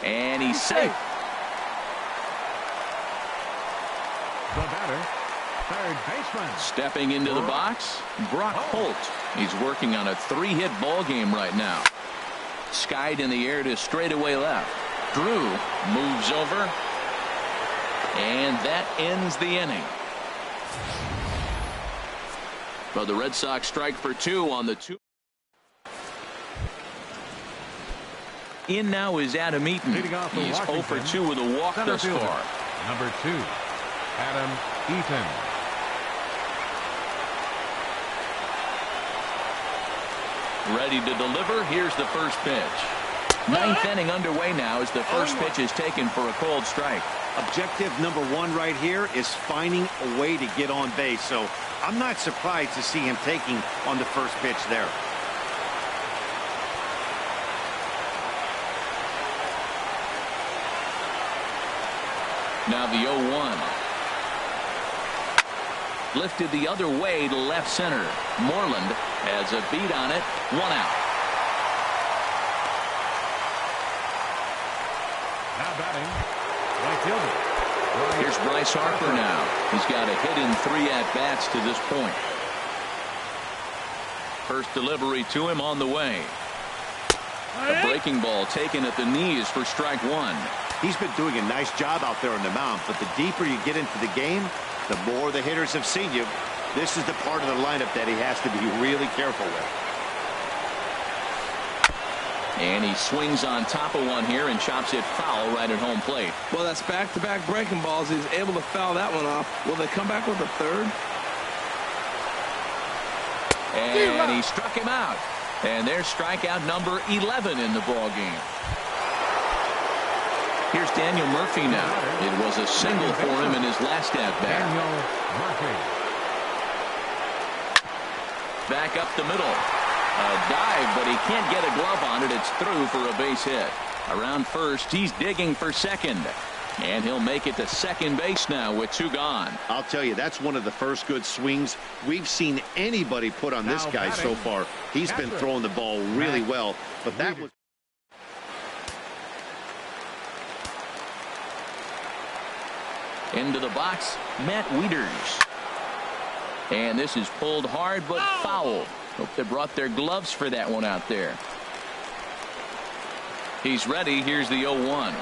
Speaker 1: And he's safe.
Speaker 4: The batter, third baseman.
Speaker 1: Stepping into the box, Brock Holt. He's working on a 3-hit ball game right now. Skied in the air to straightaway left. Drew moves over, and that ends the inning. But the Red Sox strike for 2 on the 2. In now is Adam Eaton.
Speaker 4: Leading off for
Speaker 1: He's 0 for
Speaker 4: Washington,
Speaker 1: 2 with a walk
Speaker 4: center
Speaker 1: thus
Speaker 4: fielder,
Speaker 1: far.
Speaker 4: number 2, Adam Eaton.
Speaker 1: Ready to deliver. Here's the first pitch. Ninth inning underway now as the first pitch is taken for a called strike.
Speaker 2: Objective number 1 right here is finding a way to get on base. So I'm not surprised to see him taking on the first pitch there.
Speaker 1: Now the 0-1. Lifted the other way to left center. Moreland has a beat on it. 1 out.
Speaker 4: Now batting, right fielder.
Speaker 1: Here's Bryce Harper now. He's got a hit in 3 at-bats to this point. First delivery to him on the way. A breaking ball taken at the knees for strike 1.
Speaker 2: He's been doing a nice job out there on the mound, but the deeper you get into the game, the more the hitters have seen you. This is the part of the lineup that he has to be really careful with.
Speaker 1: And he swings on top of one here and chops it foul right at home plate.
Speaker 3: Well, that's back-to-back breaking balls. He's able to foul that one off. Will they come back with a third?
Speaker 1: And he struck him out. And there's strikeout number 11 in the ball game. Here's Daniel Murphy now. It was a single for him in his last at-bat.
Speaker 4: Daniel Murphy.
Speaker 1: Back up the middle. A dive, but he can't get a glove on it. It's through for a base hit. Around first, he's digging for second. And he'll make it to second base now with 2 gone.
Speaker 2: I'll tell you, that's one of the first good swings we've seen anybody put on this guy so far. He's been throwing the ball really well, but that was...
Speaker 1: Into the box, Matt Wieters. And this is pulled hard but foul. Hope they brought their gloves for that one out there. He's ready. Here's the 0-1.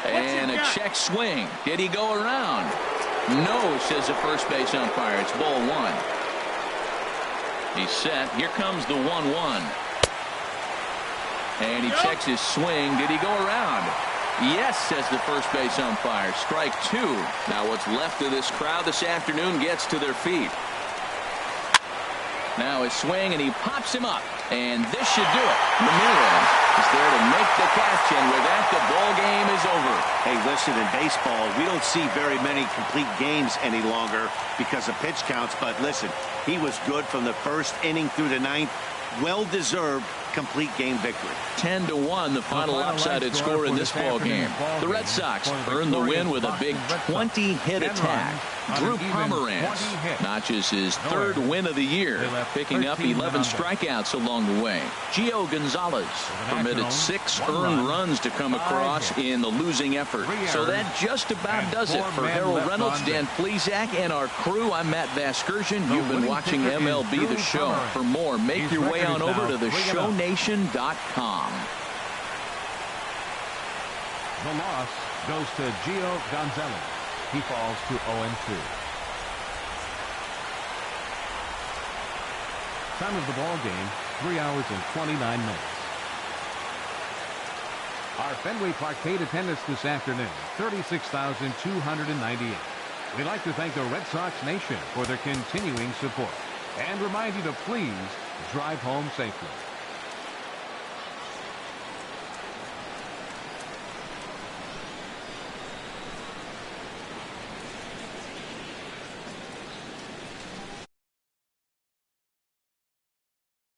Speaker 1: And a check swing. Did he go around? No, says the first base umpire. It's ball 1. He's set. Here comes the 1-1. And he checks his swing. Did he go around? Yes, says the first base umpire. Strike 2. Now what's left of this crowd this afternoon gets to their feet. Now his swing, and he pops him up. And this should do it. Ramirez is there to make the catch, and with that, the ball game is over.
Speaker 2: Hey, listen, in baseball, we don't see very many complete games any longer because of pitch counts. But listen, he was good from the first inning through the 9th. Well-deserved complete game victory.
Speaker 1: 10-1, the final lopsided score in this ball game. The Red Sox earned the win with a big 20-hit attack. Drew Pomeranz notches his 3rd win of the year, picking up 11 strikeouts along the way. Gio Gonzalez permitted 6 earned runs to come across in the losing effort. So that just about does it for Harold Reynolds, Dan Plesac, and our crew. I'm Matt Vasgersian. You've been watching MLB The Show. For more, make your way on over to theshownation.com.
Speaker 4: The loss goes to Gio Gonzalez. He falls to 0-2. Time of the ball game, 3 hours and 29 minutes. Our Fenway Parkade attendance this afternoon, 36,298. We'd like to thank the Red Sox Nation for their continuing support and remind you to please drive home safely.